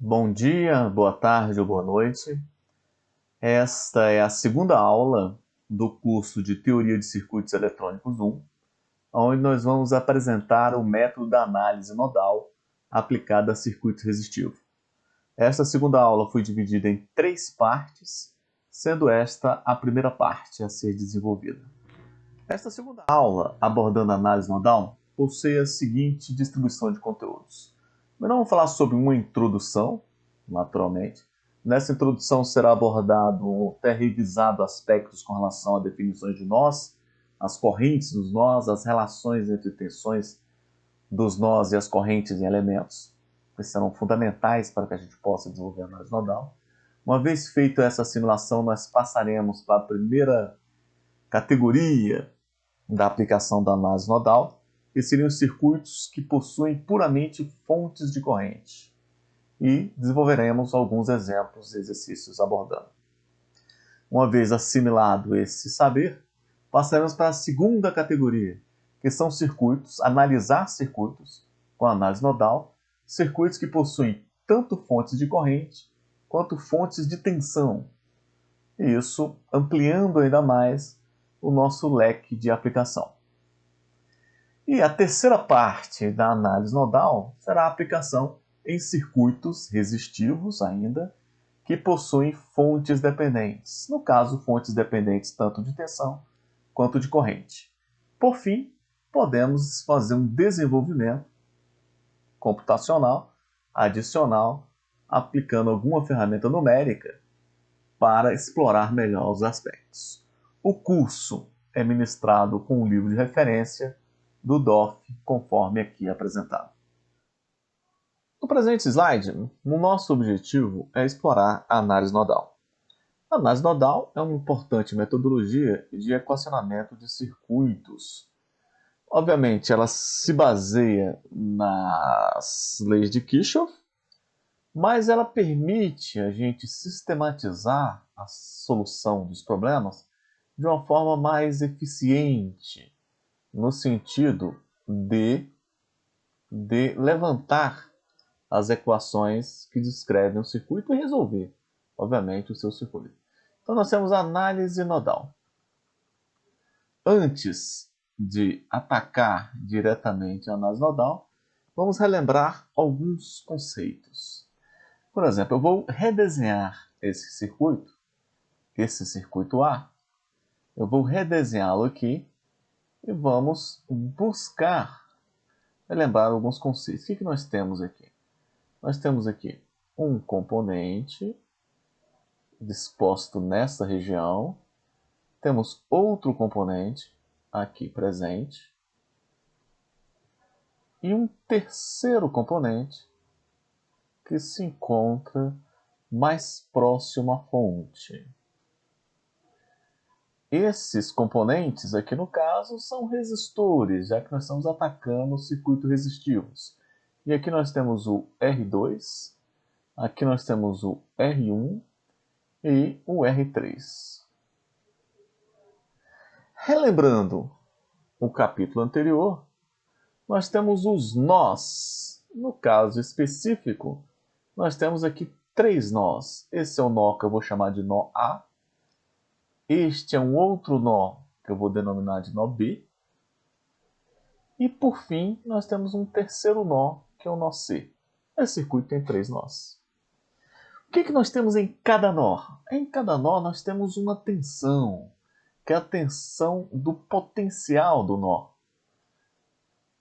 Bom dia, boa tarde ou boa noite. Esta é a segunda aula do curso de Teoria de Circuitos Eletrônicos 1, onde nós vamos apresentar o método da análise nodal aplicada a circuitos resistivos. Esta segunda aula foi dividida em 3 partes, sendo esta a primeira parte a ser desenvolvida. Esta segunda aula, abordando a análise nodal, possui a seguinte distribuição de conteúdos. Nós vamos falar sobre uma introdução, naturalmente. Nessa introdução será abordado ou até revisado aspectos com relação a definições de nós, as correntes dos nós, as relações entre tensões dos nós e as correntes em elementos, que serão fundamentais para que a gente possa desenvolver a análise nodal. Uma vez feita essa simulação, nós passaremos para a primeira categoria da aplicação da análise nodal, que seriam os circuitos que possuem puramente fontes de corrente. E desenvolveremos alguns exemplos e exercícios abordando. Uma vez assimilado esse saber, passaremos para a segunda categoria, que são circuitos, analisar circuitos com análise nodal, circuitos que possuem tanto fontes de corrente quanto fontes de tensão. E isso ampliando ainda mais o nosso leque de aplicação. E a terceira parte da análise nodal será a aplicação em circuitos resistivos ainda, que possuem fontes dependentes. No caso, fontes dependentes tanto de tensão quanto de corrente. Por fim, podemos fazer um desenvolvimento computacional adicional, aplicando alguma ferramenta numérica para explorar melhor os aspectos. O curso é ministrado com um livro de referência do DOF, conforme aqui apresentado. No presente slide, o nosso objetivo é explorar a análise nodal. A análise nodal é uma importante metodologia de equacionamento de circuitos. Obviamente, ela se baseia nas leis de Kirchhoff, mas ela permite a gente sistematizar a solução dos problemas de uma forma mais eficiente, no sentido de levantar as equações que descrevem o circuito e resolver, obviamente, o seu circuito. Então, nós temos a análise nodal. Antes de atacar diretamente a análise nodal, vamos relembrar alguns conceitos. Por exemplo, eu vou redesenhar esse circuito A, eu vou redesenhá-lo aqui e vamos buscar lembrar alguns conceitos. O que nós temos aqui? Nós temos aqui um componente disposto nesta região, temos outro componente aqui presente e um terceiro componente que se encontra mais próximo à fonte. Esses componentes aqui no caso são resistores, já que nós estamos atacando os circuitos resistivos. E aqui nós temos o R2, aqui nós temos o R1 e o R3. Relembrando o capítulo anterior, nós temos os nós. No caso específico, nós temos aqui 3 nós. Esse é o nó que eu vou chamar de nó A. Este é um outro nó que eu vou denominar de nó B. E por fim, nós temos um terceiro nó, que é o nó C. Esse circuito tem 3 nós. O que nós temos em cada nó? Em cada nó nós temos uma tensão, que é a tensão do potencial do nó.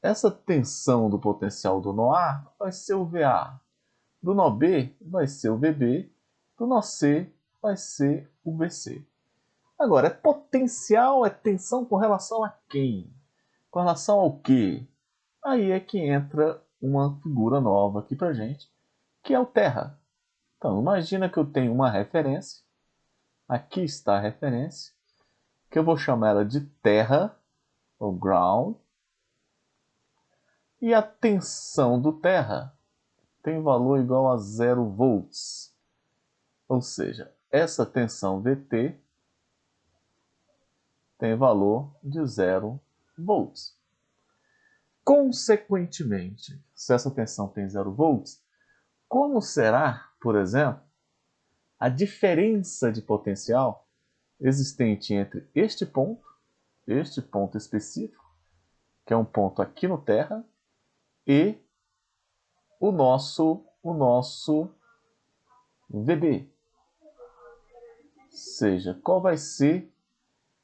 Essa tensão do potencial do nó A vai ser o VA. Do nó B vai ser o VB. Do nó C vai ser o VC. Agora, é potencial, é tensão com relação a quem? Com relação ao quê? Aí é que entra uma figura nova aqui pra gente, que é o terra. Então, imagina que eu tenho uma referência, aqui está a referência, que eu vou chamar ela de terra, ou ground, e a tensão do terra tem valor igual a 0 volts. Ou seja, essa tensão VT tem valor de 0 volts. Consequentemente, se essa tensão tem 0 volts, Como será, por exemplo, a diferença de potencial existente entre este ponto específico, que é um ponto aqui no terra, e o nosso VB? Ou seja, qual vai ser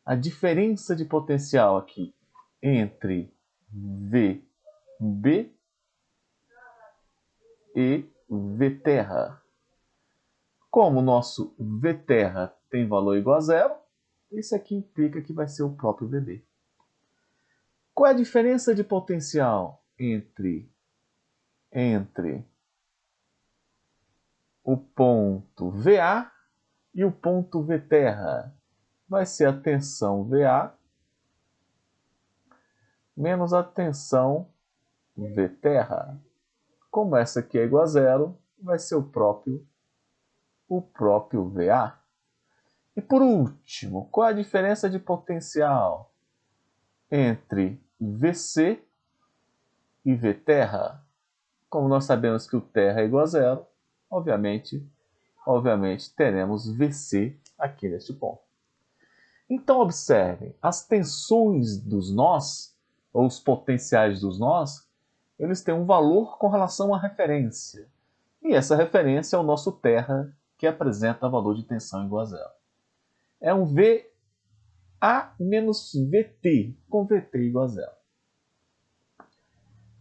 a diferença de potencial aqui entre VB e Vterra? Como o nosso Vterra tem valor igual a zero, isso aqui implica que vai ser o próprio VB. Qual é a diferença de potencial entre o ponto VA e o ponto Vterra? Vai ser a tensão VA menos a tensão Vterra. Como essa aqui é igual a zero, vai ser o próprio VA. E por último, qual é a diferença de potencial entre VC e Vterra? Como nós sabemos que o terra é igual a zero, obviamente teremos VC aqui neste ponto. Então observem, as tensões dos nós, ou os potenciais dos nós, eles têm um valor com relação à referência. E essa referência é o nosso terra, que apresenta valor de tensão igual a zero. É um VA menos VT, com VT igual a zero.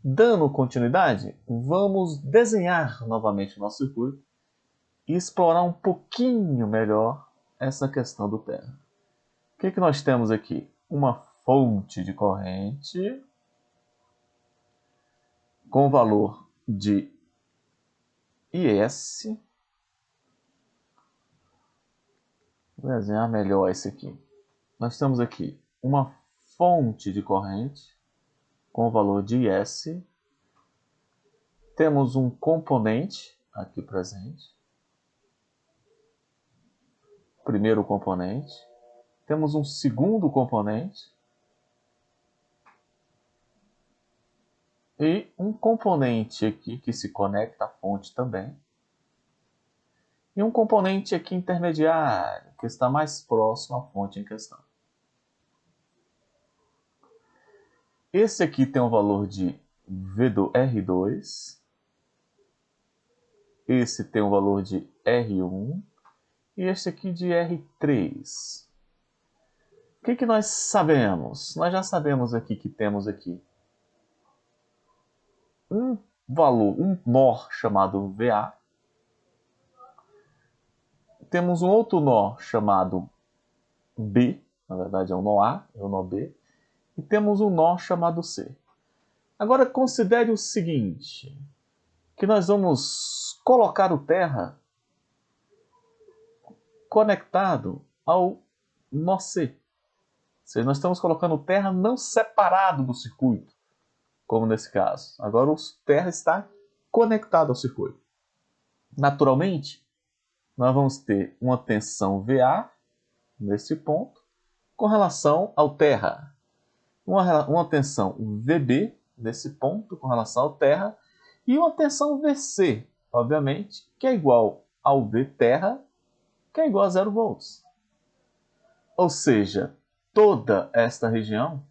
Dando continuidade, vamos desenhar novamente o nosso circuito e explorar um pouquinho melhor essa questão do terra. O que nós temos aqui? Uma fonte de corrente com valor de IS. Vou desenhar melhor esse aqui. Nós temos aqui uma fonte de corrente com valor de IS. Temos um componente aqui presente. Primeiro componente. Temos um segundo componente. E um componente aqui que se conecta à fonte também. E um componente aqui intermediário, que está mais próximo à fonte em questão. Esse aqui tem um valor de R2. Esse tem um valor de R1. E este aqui de R3. O que nós sabemos? Nós já sabemos aqui que temos aqui um valor, um nó chamado VA. Temos um outro nó chamado B, na verdade é um nó A, é um nó B. E temos um nó chamado C. Agora considere o seguinte, que nós vamos colocar o terra conectado ao nó C. Ou seja, nós estamos colocando o terra não separado do circuito, como nesse caso. Agora o terra está conectado ao circuito. Naturalmente, nós vamos ter uma tensão VA nesse ponto com relação ao terra. Uma tensão VB nesse ponto com relação ao terra e uma tensão VC, obviamente, que é igual ao V terra, que é igual a 0 volts. Ou seja, toda esta região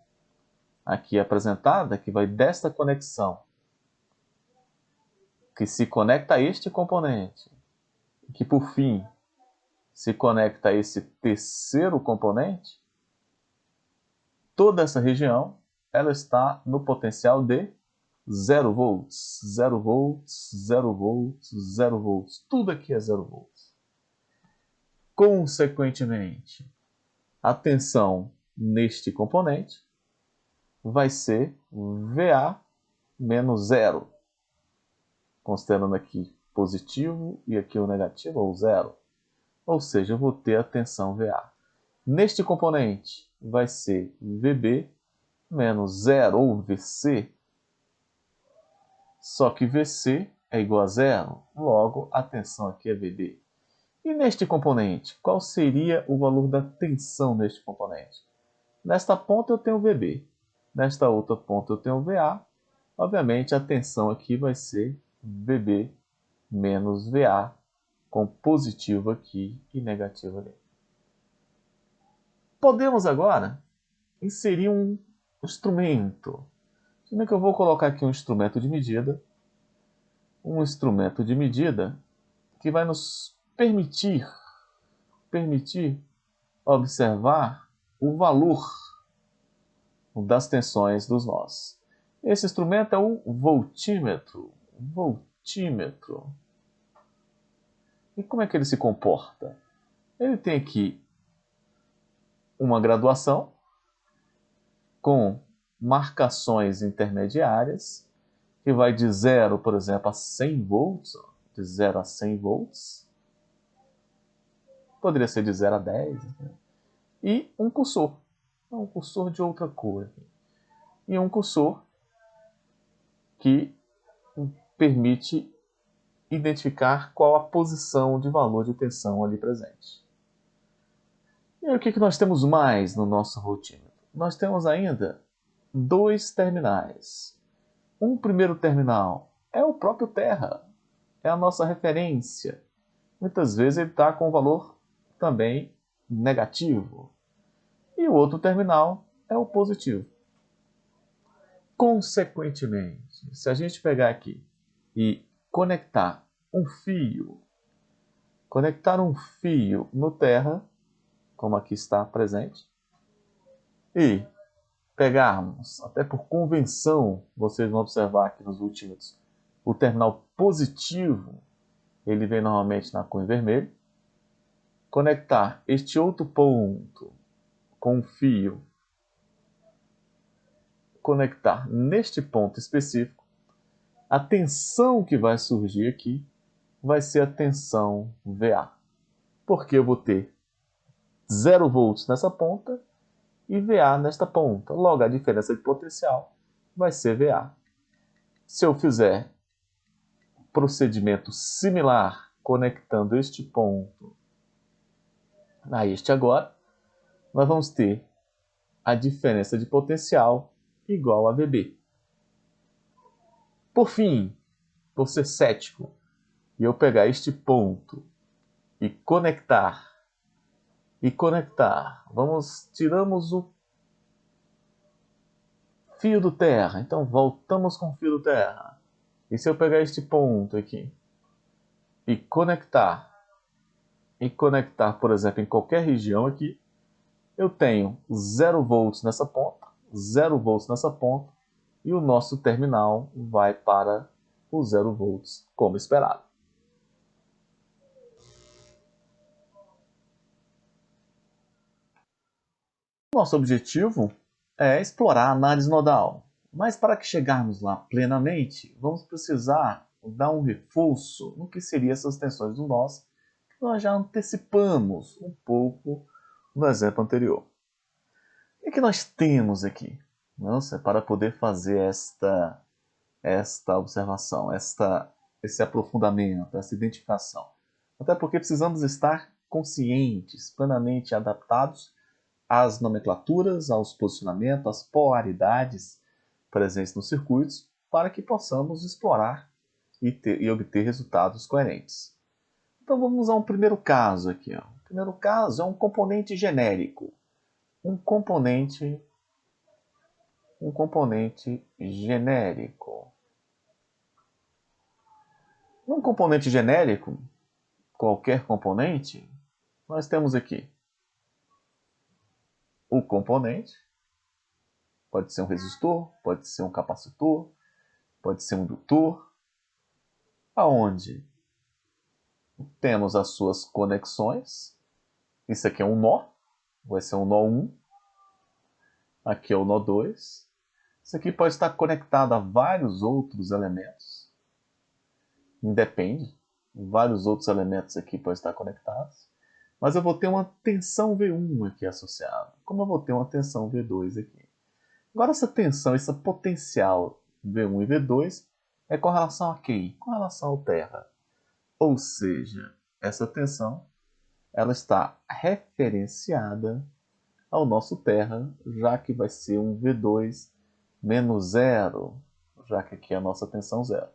aqui apresentada, que vai desta conexão, que se conecta a este componente, que por fim se conecta a esse terceiro componente, toda essa região ela está no potencial de 0 volts, 0 volts, 0 volts, 0 volts. Tudo aqui é 0 volts. Consequentemente, a tensão neste componente vai ser VA menos 0. Considerando aqui positivo e aqui o negativo, ou 0. Ou seja, eu vou ter a tensão VA. Neste componente vai ser VB menos 0, ou VC. Só que VC é igual a 0, logo a tensão aqui é VB. E neste componente, qual seria o valor da tensão neste componente? Nesta ponta eu tenho VB, nesta outra ponta eu tenho VA. Obviamente a tensão aqui vai ser VB menos VA, com positivo aqui e negativo ali. Podemos agora inserir um instrumento. Sendo que eu vou colocar aqui um instrumento de medida. Um instrumento de medida que vai nos permitir observar o valor das tensões dos nós. Esse instrumento é o voltímetro. Voltímetro. E como é que ele se comporta? Ele tem aqui uma graduação com marcações intermediárias, que vai de 0, por exemplo, a 100 volts, de 0 a 100 volts. Poderia ser de 0 a 10. Né? E um cursor de outra cor. E um cursor que permite identificar qual a posição de valor de tensão ali presente. E aí, o que nós temos mais no nosso voltímetro? Nós temos ainda 2 terminais. Um primeiro terminal é o próprio Terra, é a nossa referência. Muitas vezes ele está com valor também negativo. E o outro terminal é o positivo. Consequentemente, se a gente pegar aqui e conectar um fio no Terra, como aqui está presente, e pegarmos, até por convenção, vocês vão observar aqui nos voltímetros, o terminal positivo, ele vem normalmente na cor em vermelho, conectar este outro ponto com um fio, conectar neste ponto específico, a tensão que vai surgir aqui vai ser a tensão VA. Porque eu vou ter 0 volts nessa ponta e VA nesta ponta. Logo, a diferença de potencial vai ser VA. Se eu fizer procedimento similar conectando este ponto a este agora, nós vamos ter a diferença de potencial igual a VB. Por fim, por ser cético, e eu pegar este ponto e conectar, tiramos o fio do Terra, então voltamos com o fio do Terra. E se eu pegar este ponto aqui e conectar, por exemplo, em qualquer região aqui, eu tenho 0 volts nessa ponta, 0 volts nessa ponta, e o nosso terminal vai para o 0 volts, como esperado. Nosso objetivo é explorar a análise nodal, mas para que chegarmos lá plenamente, vamos precisar dar um reforço no que seriam essas tensões do nó, que nós já antecipamos um pouco no exemplo anterior. O que nós temos aqui? Nossa, para poder fazer esta observação, esse aprofundamento, essa identificação. Até porque precisamos estar conscientes, plenamente adaptados às nomenclaturas, aos posicionamentos, às polaridades presentes nos circuitos, para que possamos explorar e obter resultados coerentes. Então vamos a um primeiro caso aqui. O primeiro caso é um componente genérico. Um componente genérico. Um componente genérico, qualquer componente, nós temos aqui o componente, pode ser um resistor, pode ser um capacitor, pode ser um indutor, aonde temos as suas conexões. Isso aqui é um nó, vai ser um nó 1, aqui é o nó 2. Isso aqui pode estar conectado a vários outros elementos, independe, vários outros elementos aqui podem estar conectados, mas eu vou ter uma tensão V1 aqui associada, como eu vou ter uma tensão V2 aqui. Agora essa tensão, essa potencial V1 e V2 é com relação a quem? Com relação ao Terra. Ou seja, essa tensão ela está referenciada ao nosso Terra, já que vai ser um V2 menos 0, já que aqui é a nossa tensão 0.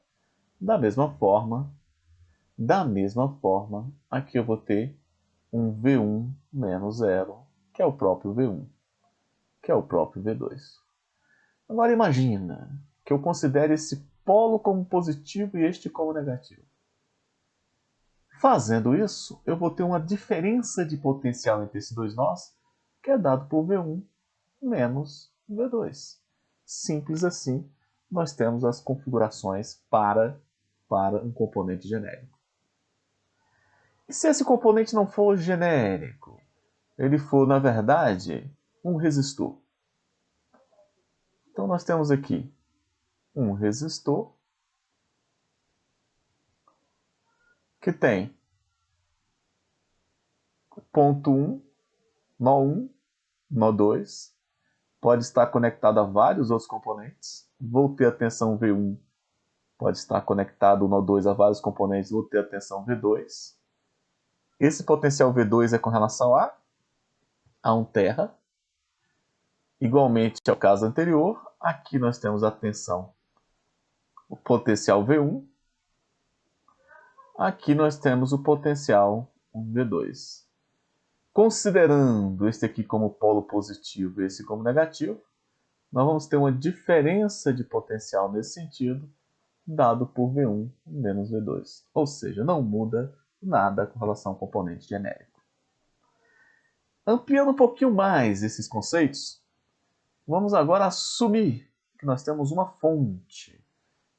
Da mesma forma, Da mesma forma, aqui eu vou ter um V1 menos zero, que é o próprio V1, que é o próprio V2. Agora imagina que eu considere esse polo como positivo e este como negativo. Fazendo isso, eu vou ter uma diferença de potencial entre esses dois nós, que é dado por V1 menos V2. Simples assim, nós temos as configurações para um componente genérico. E se esse componente não for genérico, ele for, na verdade, um resistor. Então nós temos aqui um resistor que tem ponto 1, nó 1, nó 2, pode estar conectado a vários outros componentes. Vou ter a tensão V1, pode estar conectado o nó 2 a vários componentes, vou ter a tensão V2. Esse potencial V2 é com relação a 1 terra. Igualmente ao caso anterior, aqui nós temos a tensão, o potencial V1. Aqui nós temos o potencial V2. Considerando este aqui como polo positivo e esse como negativo, nós vamos ter uma diferença de potencial nesse sentido, dado por V1 menos V2. Ou seja, não muda nada com relação ao componente genérico. Ampliando um pouquinho mais esses conceitos, vamos agora assumir que nós temos uma fonte,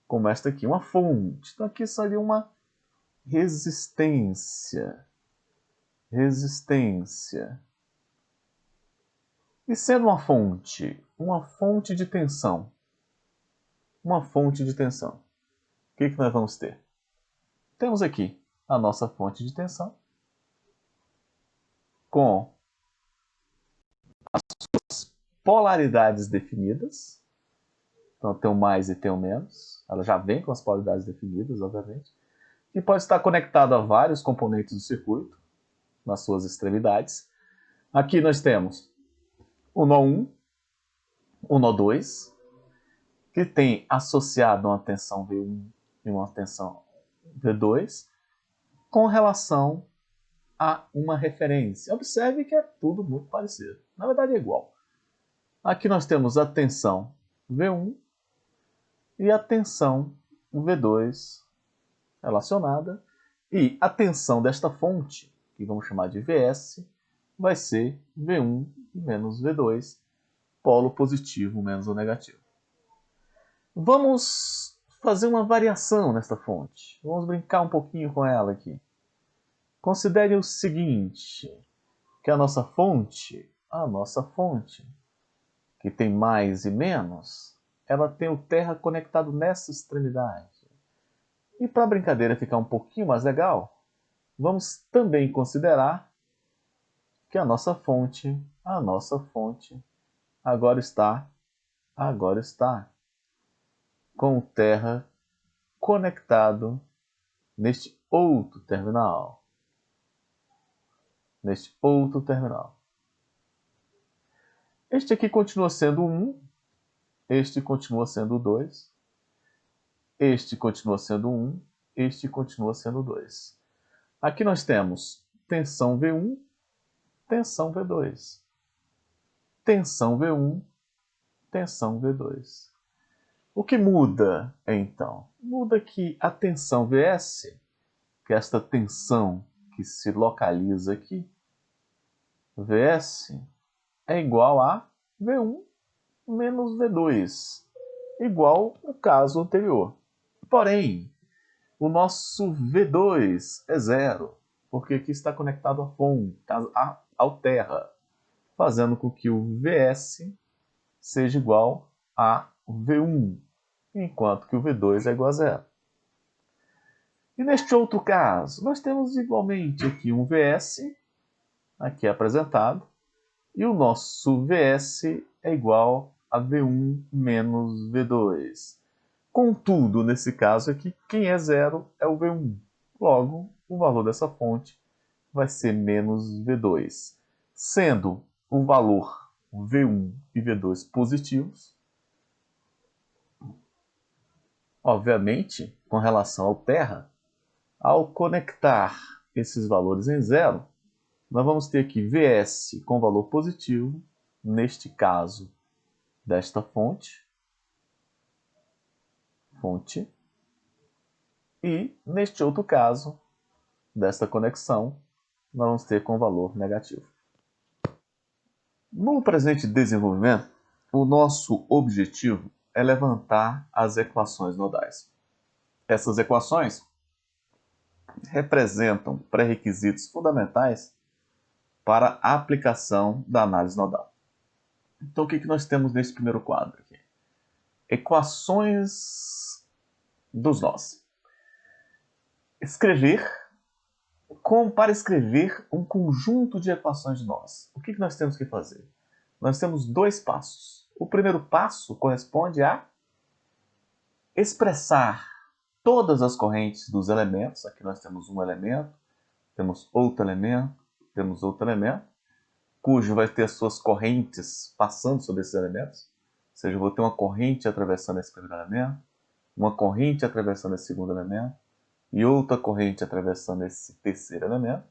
como esta aqui, uma fonte. Então aqui seria uma resistência. E sendo uma fonte de tensão, o que nós vamos ter? Temos aqui a nossa fonte de tensão com as suas polaridades definidas. Então tem o mais e tem o menos. Ela já vem com as polaridades definidas, obviamente. E pode estar conectado a vários componentes do circuito, nas suas extremidades. Aqui nós temos o nó 1, o nó 2, que tem associado uma tensão V1 e uma tensão V2, com relação a uma referência. Observe que é tudo muito parecido. Na verdade é igual. Aqui nós temos a tensão V1 e a tensão V2 relacionada. E a tensão desta fonte, que vamos chamar de Vs, vai ser V1 menos V2, polo positivo menos o negativo. Vamos fazer uma variação nesta fonte. Vamos brincar um pouquinho com ela aqui. Considere o seguinte, que a nossa fonte, que tem mais e menos, ela tem o terra conectado nessa extremidade. E para a brincadeira ficar um pouquinho mais legal, vamos também considerar que a nossa fonte agora está com o terra conectado neste outro terminal. Este aqui continua sendo 1, este continua sendo 2, este continua sendo 1, este continua sendo 2. Aqui nós temos tensão V1, tensão V2. Tensão V1, tensão V2. O que muda, então? Muda que a tensão Vs, que é esta tensão que se localiza aqui, Vs é igual a V1 menos V2, igual ao caso anterior. Porém, o nosso V2 é zero, porque aqui está conectado à fonte, ao terra, fazendo com que o Vs seja igual a V1, enquanto que o V2 é igual a zero. E neste outro caso, nós temos igualmente aqui um Vs, aqui apresentado, e o nosso Vs é igual a V1 menos V2. Contudo, nesse caso aqui, quem é zero é o V1. Logo, o valor dessa fonte vai ser menos V2. Sendo o valor V1 e V2 positivos, obviamente, com relação ao terra, Ao conectar esses valores em zero, nós vamos ter aqui Vs com valor positivo, neste caso, desta fonte, e neste outro caso, desta conexão, nós vamos ter com valor negativo. No presente desenvolvimento, o nosso objetivo é levantar as equações nodais. Essas equações representam pré-requisitos fundamentais para a aplicação da análise nodal. Então, o que nós temos neste primeiro quadro aqui? Equações dos nós. Para escrever um conjunto de equações de nós, o que nós temos que fazer? Nós temos dois passos. O primeiro passo corresponde a expressar todas as correntes dos elementos. Aqui nós temos um elemento, temos outro elemento, cujo vai ter as suas correntes passando sobre esses elementos. Ou seja, eu vou ter uma corrente atravessando esse primeiro elemento, uma corrente atravessando esse segundo elemento, e outra corrente atravessando esse terceiro elemento.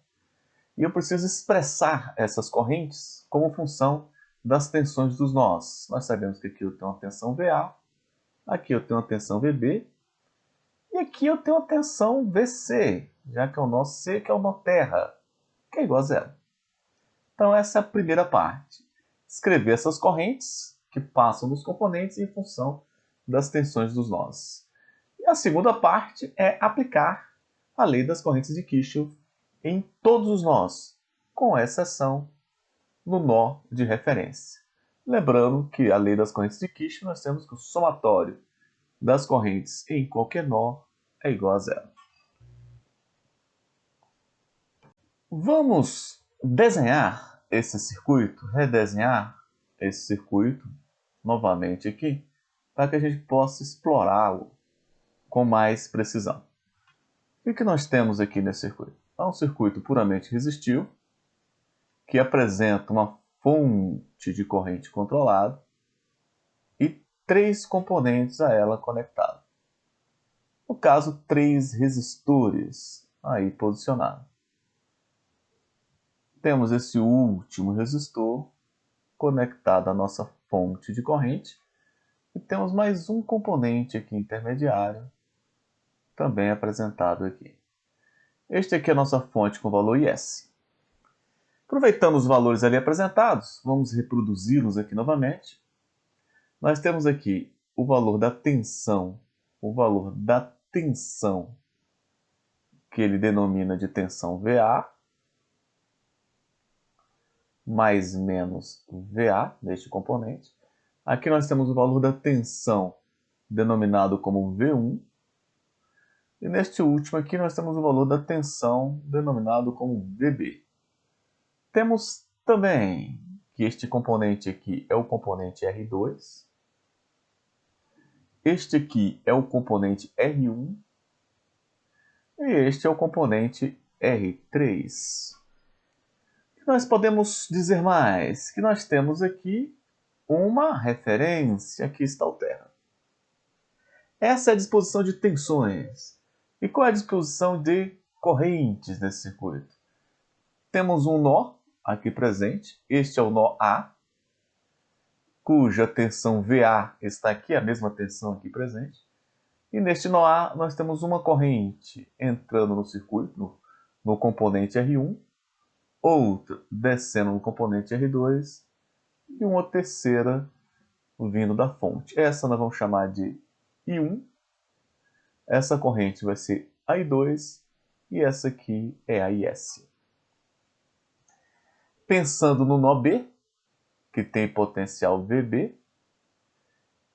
E eu preciso expressar essas correntes como função das tensões dos nós. Nós sabemos que aqui eu tenho uma tensão VA, aqui eu tenho uma tensão VB, e aqui eu tenho uma tensão VC, já que é o nó C, que é o nó terra, que é igual a zero. Então essa é a primeira parte. Escrever essas correntes que passam dos componentes em função das tensões dos nós. E a segunda parte é aplicar a lei das correntes de Kirchhoff em todos os nós, com exceção no nó de referência. Lembrando que a lei das correntes de Kirchhoff nós temos que o somatório das correntes em qualquer nó é igual a zero. Vamos desenhar esse circuito, redesenhar esse circuito novamente aqui, para que a gente possa explorá-lo com mais precisão. O que nós temos aqui nesse circuito? É um circuito puramente resistivo, que apresenta uma fonte de corrente controlada e três componentes a ela conectados. No caso, três resistores aí posicionados. Temos esse último resistor conectado à nossa fonte de corrente e temos mais um componente aqui intermediário, também apresentado aqui. Este aqui é a nossa fonte com valor IS. Aproveitando os valores ali apresentados, vamos reproduzi-los aqui novamente. Nós temos aqui o valor da tensão, que ele denomina de tensão VA, mais menos VA, neste componente. Aqui nós temos o valor da tensão, denominado como V1. E neste último aqui nós temos o valor da tensão, denominado como VB. Temos também que este componente aqui é o componente R2. Este aqui é o componente R1. E este é o componente R3. Nós podemos dizer mais que nós temos aqui uma referência. Aqui está o terra. Essa é a disposição de tensões. E qual é a disposição de correntes nesse circuito? Temos um nó aqui presente. Este é o nó A, cuja tensão VA está aqui, a mesma tensão aqui presente. E neste nó A nós temos uma corrente entrando no circuito, no componente R1, outra descendo no componente R2 e uma terceira vindo da fonte. Essa nós vamos chamar de I1. Essa corrente vai ser a I2 e essa aqui é a IS. Pensando no nó B, que tem potencial VB,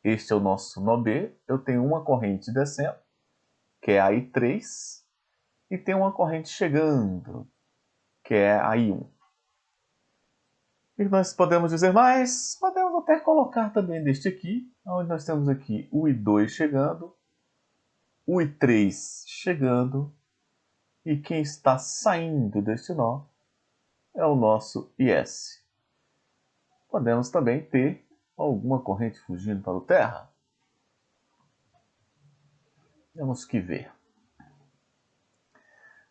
este é o nosso nó B, eu tenho uma corrente descendo, que é a I3, e tem uma corrente chegando, que é a I1. E nós podemos dizer mais, podemos até colocar também neste aqui, onde nós temos aqui o I2 chegando, o I3 chegando, e quem está saindo deste nó é o nosso IS. Podemos também ter alguma corrente fugindo para o terra. Temos que ver.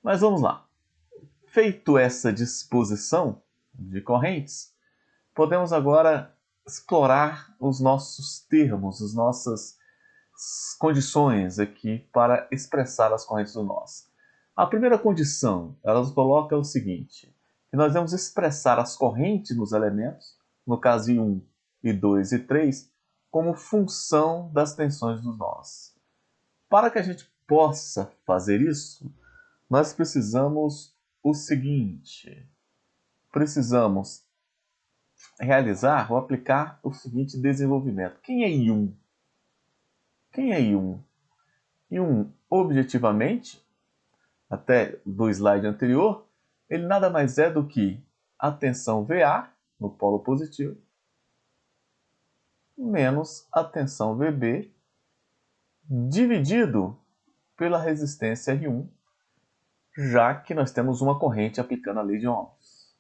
Mas vamos lá. Feito essa disposição de correntes, podemos agora explorar os nossos termos, as nossas condições aqui para expressar as correntes do nós. A primeira condição, ela nos coloca o seguinte, que nós vamos expressar as correntes nos elementos, no caso em 1, e 2 e 3, como função das tensões dos nós. Para que a gente possa fazer isso, nós precisamos o seguinte, precisamos realizar ou aplicar o seguinte desenvolvimento. Quem é I1? Quem é I1? I1, objetivamente, até do slide anterior, ele nada mais é do que a tensão VA, no polo positivo, menos a tensão VB, dividido pela resistência R1, já que nós temos uma corrente aplicando a lei de Ohms.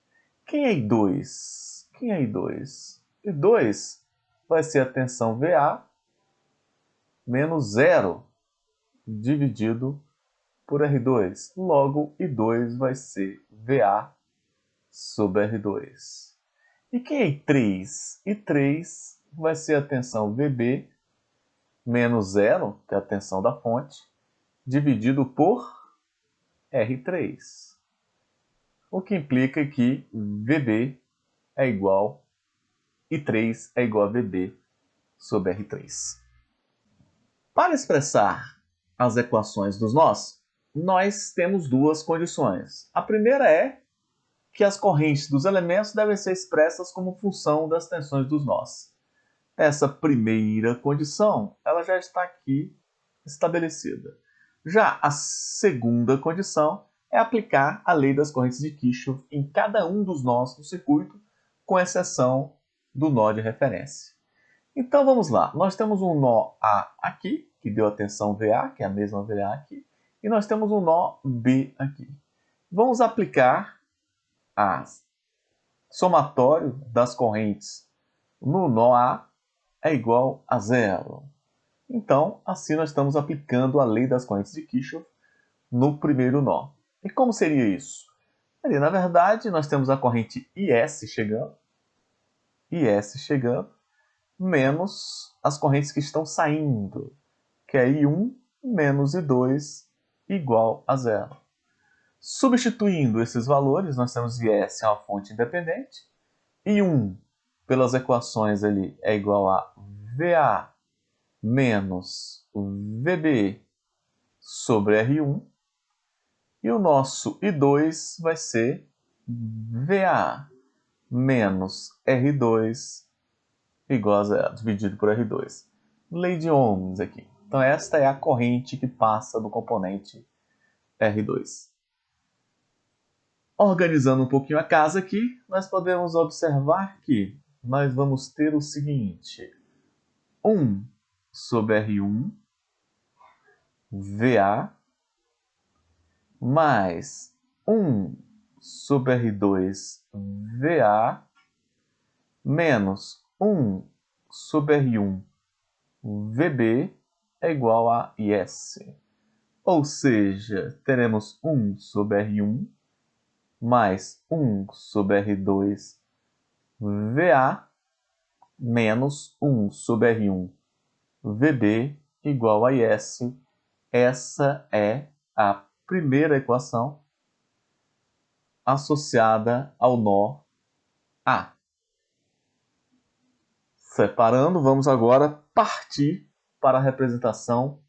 Quem é I2? Quem é I2? I2 vai ser a tensão VA menos 0 dividido por R2. Logo, I2 vai ser VA sobre R2. E quem é I3? I3 vai ser a tensão VB menos 0, que é a tensão da fonte, dividido por R3. O que implica que VB é igual, I3 é igual a VB sobre R3. Para expressar as equações dos nós, nós temos duas condições. A primeira é que as correntes dos elementos devem ser expressas como função das tensões dos nós. Essa primeira condição, ela já está aqui estabelecida. Já a segunda condição é aplicar a lei das correntes de Kirchhoff em cada um dos nós do circuito, com exceção do nó de referência. Então vamos lá, nós temos um nó A aqui, que deu a tensão VA, que é a mesma VA aqui, e nós temos um nó B aqui. Vamos aplicar a somatório das correntes no nó A é igual a 0. Então, assim nós estamos aplicando a lei das correntes de Kirchhoff no primeiro nó. E como seria isso? Ali, na verdade, nós temos a corrente IS chegando, menos as correntes que estão saindo, que é I1 menos I2 igual a 0. Substituindo esses valores, nós temos IS é uma fonte independente, I1 pelas equações ali é igual a VA menos VB sobre R1, e o nosso I2 vai ser VA menos R2 igual a 0, dividido por R2. Lei de Ohms aqui. Então esta é a corrente que passa do componente R2. Organizando um pouquinho a casa aqui, nós podemos observar que nós vamos ter o seguinte: 1 sobre R1 VA mais 1 sobre R2 VA menos 1 sobre R1 VB é igual a IS. Ou seja, teremos 1 sobre R1 mais 1 sobre R2 VA menos 1 sobre R1 VB igual a IS. Essa é a primeira equação associada ao nó A. Separando, vamos agora partir para a representação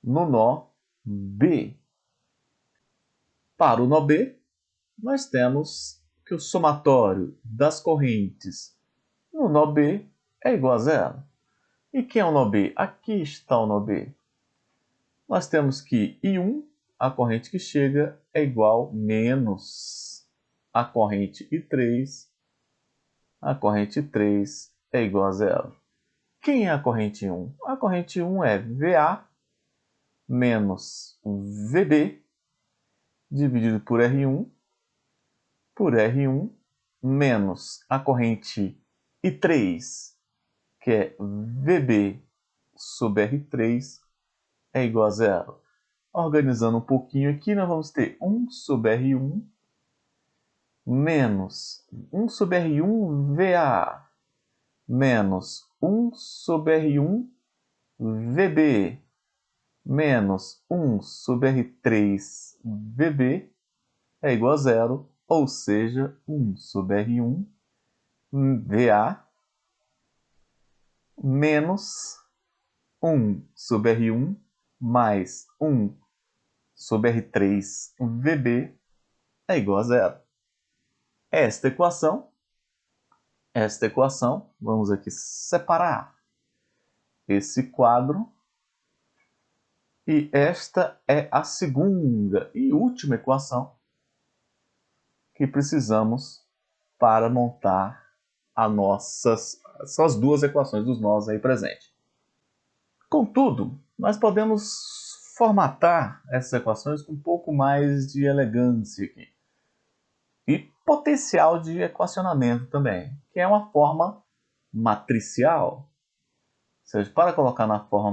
no nó B. Para o nó B, nós temos que o somatório das correntes no nó B é igual a 0. E quem é o nó B? Aqui está o nó B. Nós temos que I1, a corrente que chega, é igual menos a corrente I3. A corrente 3 é igual a 0. Quem é a corrente 1? A corrente 1 é VA menos VB dividido por R1 menos a corrente I3, que é VB sobre R3, é igual a 0. Organizando um pouquinho aqui, nós vamos ter 1 sobre R1 menos 1 sobre R1 VA menos 1 sobre R1 VB menos 1 sobre R3 VB é igual a zero, ou seja, 1 sobre R1 VA menos 1 sobre R1 mais 1 sobre R3 VB é igual a zero. Esta equação, vamos aqui separar esse quadro, e esta é a segunda e última equação que precisamos para montar essas duas equações dos nós aí presentes. Contudo, nós podemos formatar essas equações com um pouco mais de elegância aqui. E potencial de equacionamento também, que é uma forma matricial. Ou seja, para colocar na forma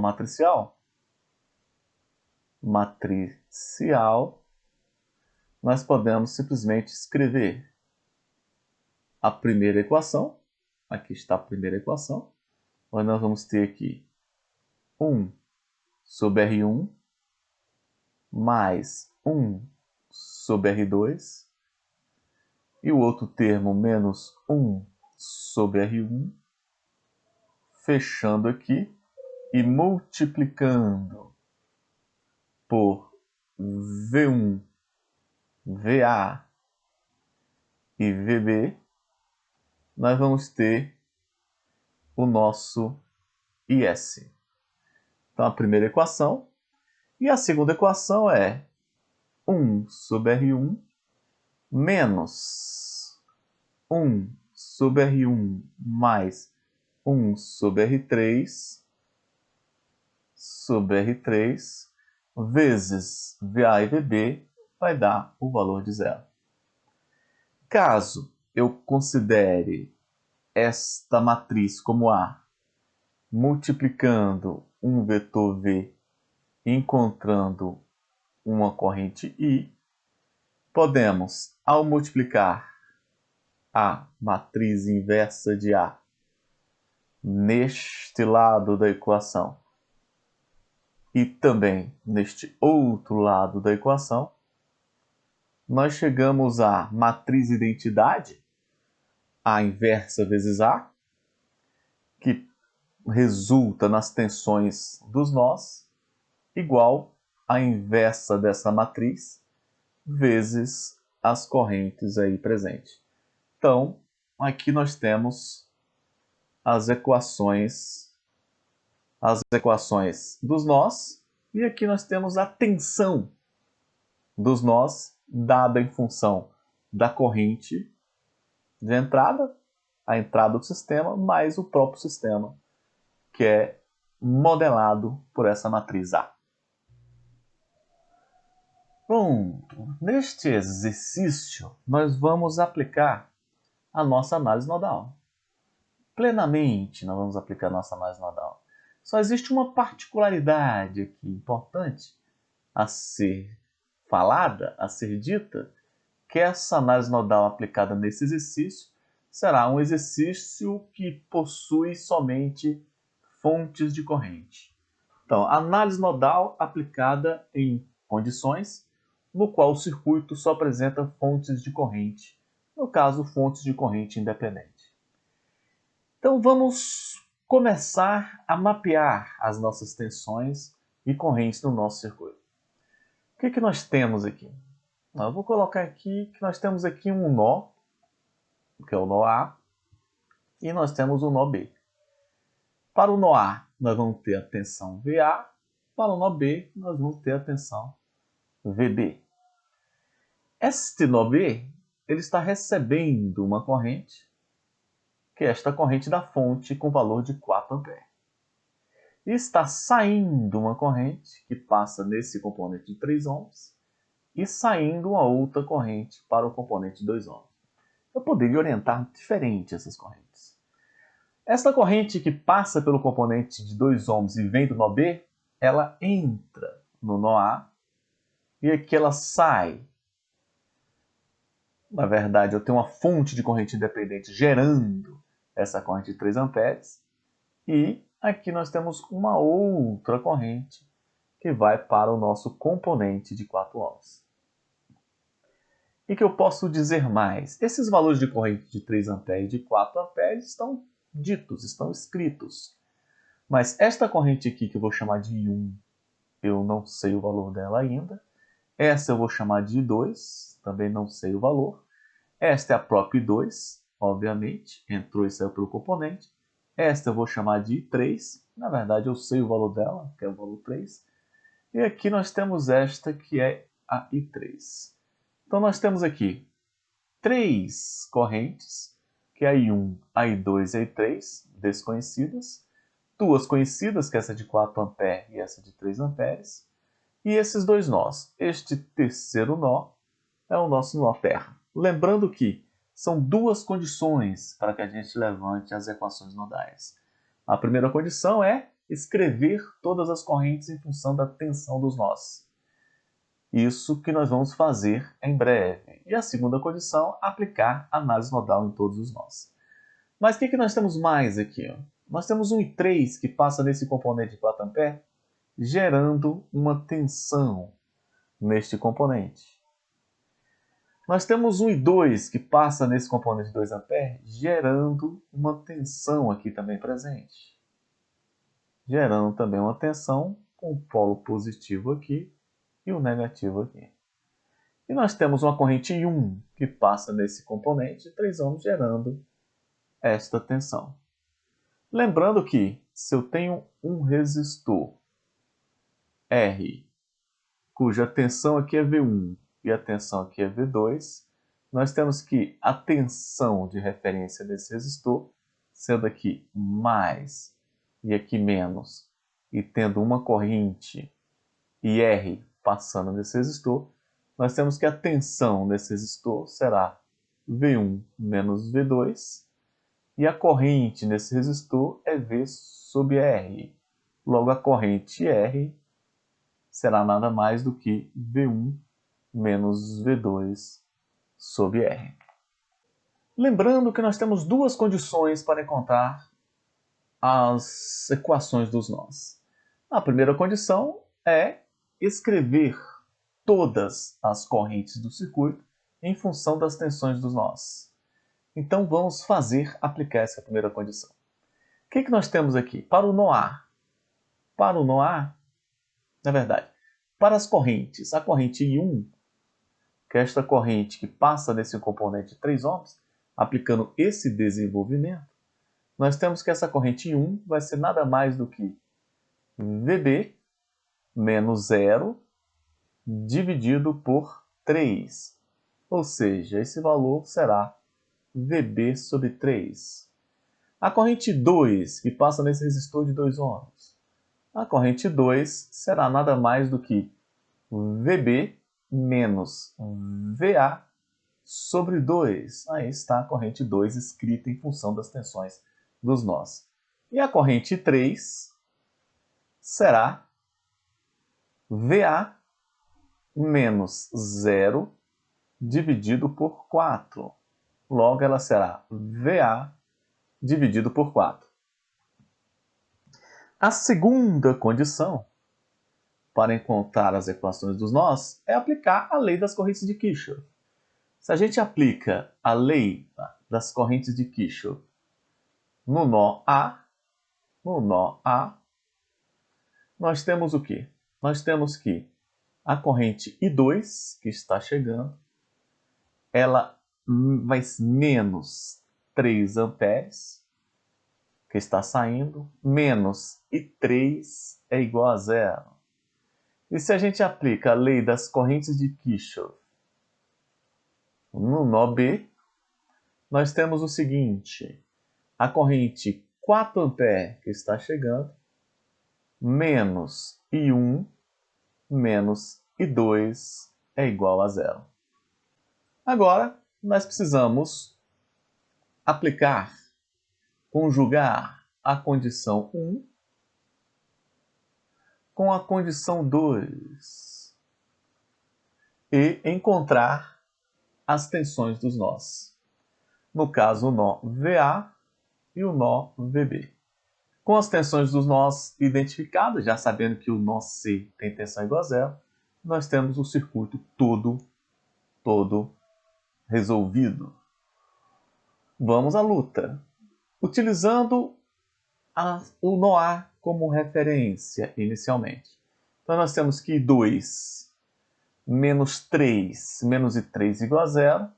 matricial, nós podemos simplesmente escrever a primeira equação. Aqui está a primeira equação. Onde nós vamos ter aqui 1 sobre R1 mais 1 sobre R2 e o outro termo menos 1 sobre R1, fechando aqui e multiplicando por V1, VA e VB, nós vamos ter o nosso IS. Então, a primeira equação. E a segunda equação é 1 sobre R1 menos 1 sobre R1 mais 1 sobre R3 vezes VA e VB vai dar o valor de zero. Caso eu considere esta matriz como A, multiplicando um vetor V e encontrando uma corrente I, podemos, ao multiplicar a matriz inversa de A neste lado da equação e também neste outro lado da equação, nós chegamos à matriz identidade, A inversa vezes A, que resulta nas tensões dos nós, igual a inversa dessa matriz vezes as correntes aí presentes. Então, aqui nós temos as equações dos nós, e aqui nós temos a tensão dos nós dada em função da corrente de entrada, a entrada do sistema, mais o próprio sistema, que é modelado por essa matriz A. Pronto, neste exercício nós vamos aplicar a nossa análise nodal. Plenamente nós vamos aplicar a nossa análise nodal. Só existe uma particularidade aqui importante a ser falada, a ser dita, que essa análise nodal aplicada nesse exercício será um exercício que possui somente fontes de corrente. Então, análise nodal aplicada em condições no qual o circuito só apresenta fontes de corrente, no caso, fontes de corrente independente. Então, vamos começar a mapear as nossas tensões e correntes no nosso circuito. O que nós temos aqui? Eu vou colocar aqui que nós temos aqui um nó, que é o nó A, e nós temos o nó B. Para o nó A, nós vamos ter a tensão VA, para o nó B, nós vamos ter a tensão VB. Este nó B, ele está recebendo uma corrente, que é esta corrente da fonte com valor de 4 A. E está saindo uma corrente que passa nesse componente de 3 ohms e saindo uma outra corrente para o componente de 2 ohms. Eu poderia orientar diferente essas correntes. Esta corrente que passa pelo componente de 2 ohms e vem do nó B, ela entra no nó A e aqui ela sai. Na verdade, eu tenho uma fonte de corrente independente gerando essa corrente de 3 amperes. E aqui nós temos uma outra corrente que vai para o nosso componente de 4 ohms. E que eu posso dizer mais? Esses valores de corrente de 3 amperes e de 4 amperes estão ditos, estão escritos. Mas esta corrente aqui, que eu vou chamar de I1, eu não sei o valor dela ainda. Essa eu vou chamar de I2, também não sei o valor. Esta é a própria I2, obviamente, entrou e saiu pelo componente. Esta eu vou chamar de I3, na verdade eu sei o valor dela, que é o valor 3. E aqui nós temos esta, que é a I3. Então nós temos aqui 3 correntes, que é a I1, a I2 e a I3, desconhecidas. 2 conhecidas, que é essa de 4 amperes e essa de 3 amperes. E esses 2 nós. Este terceiro nó é o nosso nó terra. Lembrando que são 2 condições para que a gente levante as equações nodais. A primeira condição é escrever todas as correntes em função da tensão dos nós. Isso que nós vamos fazer em breve. E a segunda condição, aplicar análise nodal em todos os nós. Mas o que nós temos mais aqui? Nós temos um I3 que passa nesse componente de 4 amperes, gerando uma tensão neste componente. Nós temos um I2 que passa nesse componente de 2 amperes, gerando uma tensão aqui também presente. Gerando também uma tensão com o polo positivo aqui e o negativo aqui. E nós temos uma corrente I1 que passa nesse componente de 3 ohms, gerando esta tensão. Lembrando que se eu tenho um resistor R, cuja tensão aqui é V1 e a tensão aqui é V2, nós temos que a tensão de referência desse resistor, sendo aqui mais e aqui menos, e tendo uma corrente IR passando nesse resistor, nós temos que a tensão desse resistor será V1 menos V2, e a corrente nesse resistor é V sobre R. Logo, a corrente R será nada mais do que V1 menos V2 sobre R. Lembrando que nós temos 2 condições para encontrar as equações dos nós. A primeira condição é escrever todas as correntes do circuito em função das tensões dos nós. Então vamos aplicar essa primeira condição. O que nós temos aqui? Para o nó A. Para o nó A, na verdade, para as correntes, a corrente I1, que é esta corrente que passa nesse componente de 3 ohms, aplicando esse desenvolvimento, nós temos que essa corrente I1 vai ser nada mais do que VB menos 0 dividido por 3. Ou seja, esse valor será VB sobre 3. A corrente 2, que passa nesse resistor de 2 ohms, a corrente 2 será nada mais do que VB menos VA sobre 2. Aí está a corrente 2 escrita em função das tensões dos nós. E a corrente 3 será VA menos 0 dividido por 4. Logo, ela será VA dividido por 4. A segunda condição para encontrar as equações dos nós é aplicar a lei das correntes de Kirchhoff. Se a gente aplica a lei das correntes de Kirchhoff no nó A, nós temos o quê? Nós temos que a corrente I2, que está chegando, ela vai menos 3 amperes, que está saindo, menos I3 é igual a 0. E se a gente aplica a lei das correntes de Kirchhoff no nó B, nós temos o seguinte: a corrente 4 amperes que está chegando, menos I1 menos I2 é igual a 0. Agora, nós precisamos conjugar a condição 1 com a condição 2. e encontrar as tensões dos nós. No caso, o nó VA e o nó VB. Com as tensões dos nós identificadas, já sabendo que o nó C tem tensão igual a zero, nós temos o circuito todo resolvido. Vamos à luta. Utilizando o nó A como referência inicialmente. Então nós temos que 2 menos 3 menos I3 igual a zero.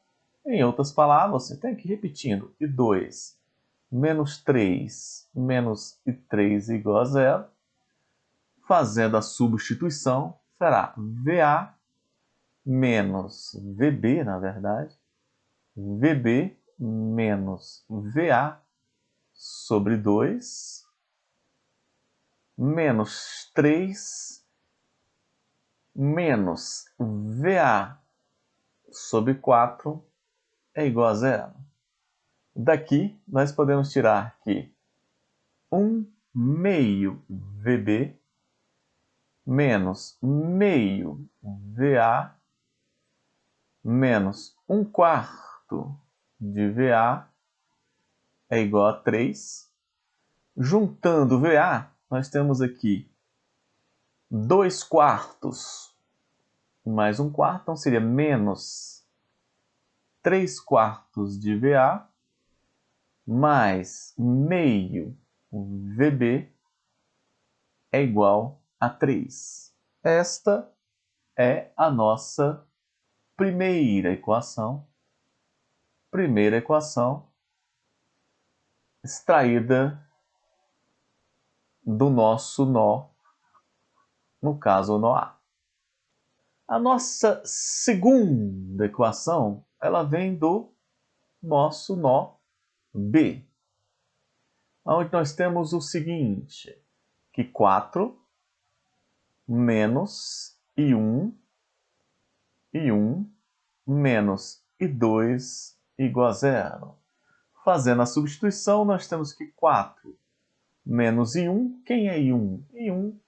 Em outras palavras, você tem que ir repetindo. I2 menos 3 menos I3 igual a zero. Fazendo a substituição, será VA menos VB, na verdade, VB menos VA sobre 2, menos 3, menos VA sobre 4 é igual a zero. Daqui, nós podemos tirar que 1 meio VB menos meio VA menos 1/4 de VA é igual a 3. Juntando VA, nós temos aqui 2/4 mais 1/4, então seria menos 3/4 de VA mais meio VB é igual a 3. Esta é a nossa primeira equação extraída do nosso nó, no caso o nó A. A nossa segunda equação, ela vem do nosso nó B, onde nós temos o seguinte, que 4 menos I1 menos I2 igual a zero. Fazendo a substituição, nós temos que 4 menos I1, quem é I1? I1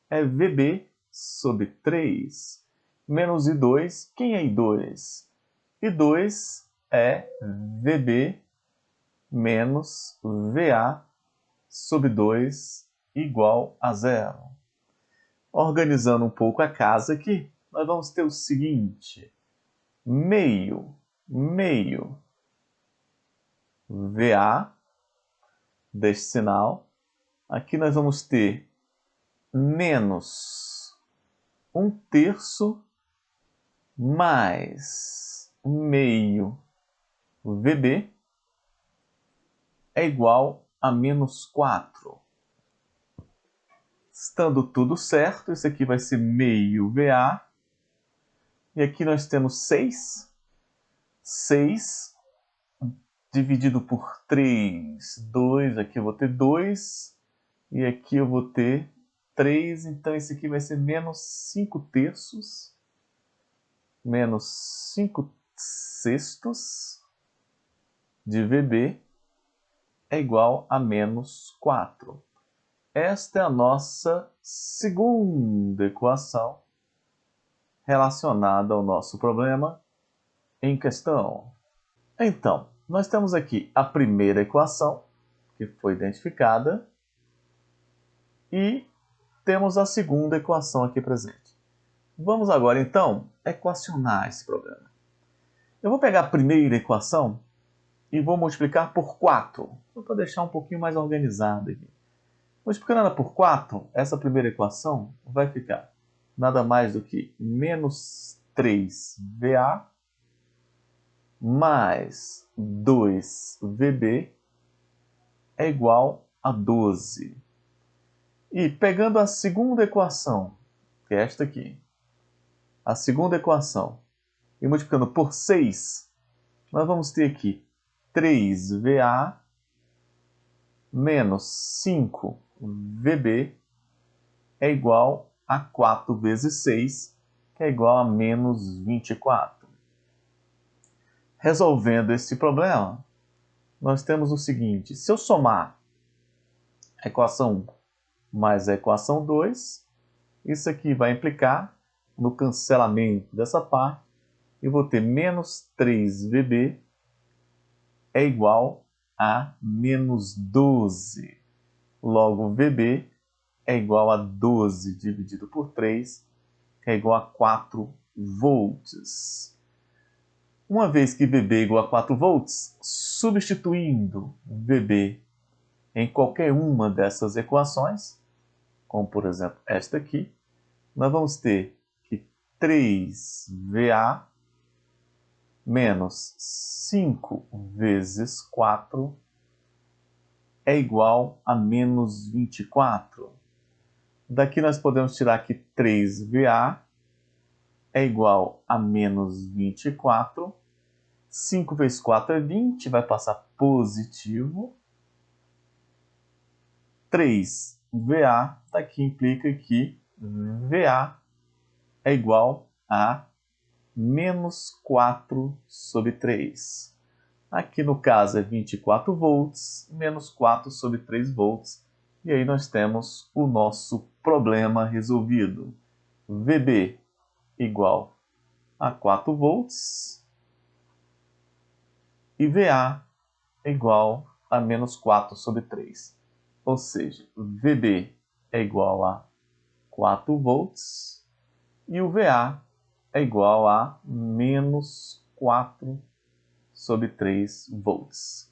é VB sobre 3, menos I2, quem é I2? I2 é VB menos VA sobre 2 igual a zero. Organizando um pouco a casa aqui, nós vamos ter o seguinte, meio VA deste sinal. Aqui nós vamos ter menos 1/3 mais meio VB é igual a menos 4. Estando tudo certo, isso aqui vai ser meio VA. E aqui nós temos 6. 6 dividido por 3, 2. Aqui eu vou ter 2. E aqui eu vou ter 3. Então, esse aqui vai ser menos 5/3. Menos 5/6 de VB é igual a menos 4. Esta é a nossa segunda equação relacionada ao nosso problema em questão. Então, nós temos aqui a primeira equação, que foi identificada, e temos a segunda equação aqui presente. Vamos agora, então, equacionar esse problema. Eu vou pegar a primeira equação e vou multiplicar por 4, para deixar um pouquinho mais organizado aqui. Multiplicando ela por 4, essa primeira equação vai ficar nada mais do que menos 3VA mais 2VB é igual a 12. E pegando a segunda equação, que é esta aqui, a segunda equação, e multiplicando por 6, nós vamos ter aqui 3VA menos 5VB é igual a 4 vezes 6, que é igual a menos 24. Resolvendo esse problema, nós temos o seguinte, se eu somar a equação 1 mais a equação 2, isso aqui vai implicar no cancelamento dessa parte, eu vou ter menos 3VB é igual a menos 12. Logo, VB é igual a 12 dividido por 3, que é igual a 4 volts. Uma vez que VB é igual a 4 volts, substituindo VB em qualquer uma dessas equações, como por exemplo esta aqui, nós vamos ter que 3VA menos 5 vezes 4 é igual a menos 24. Daqui nós podemos tirar que 3VA é igual a menos 24. 5 vezes 4 é 20, vai passar positivo. 3VA, daqui implica que VA é igual a menos 4 sobre 3. Aqui no caso é 24 volts, menos 4 sobre 3 volts. E aí nós temos o nosso problema resolvido. VB igual a 4 volts e VA igual a menos 4 sobre 3. Ou seja, VB é igual a 4 volts e o VA é igual a menos 4 sobre 3 volts.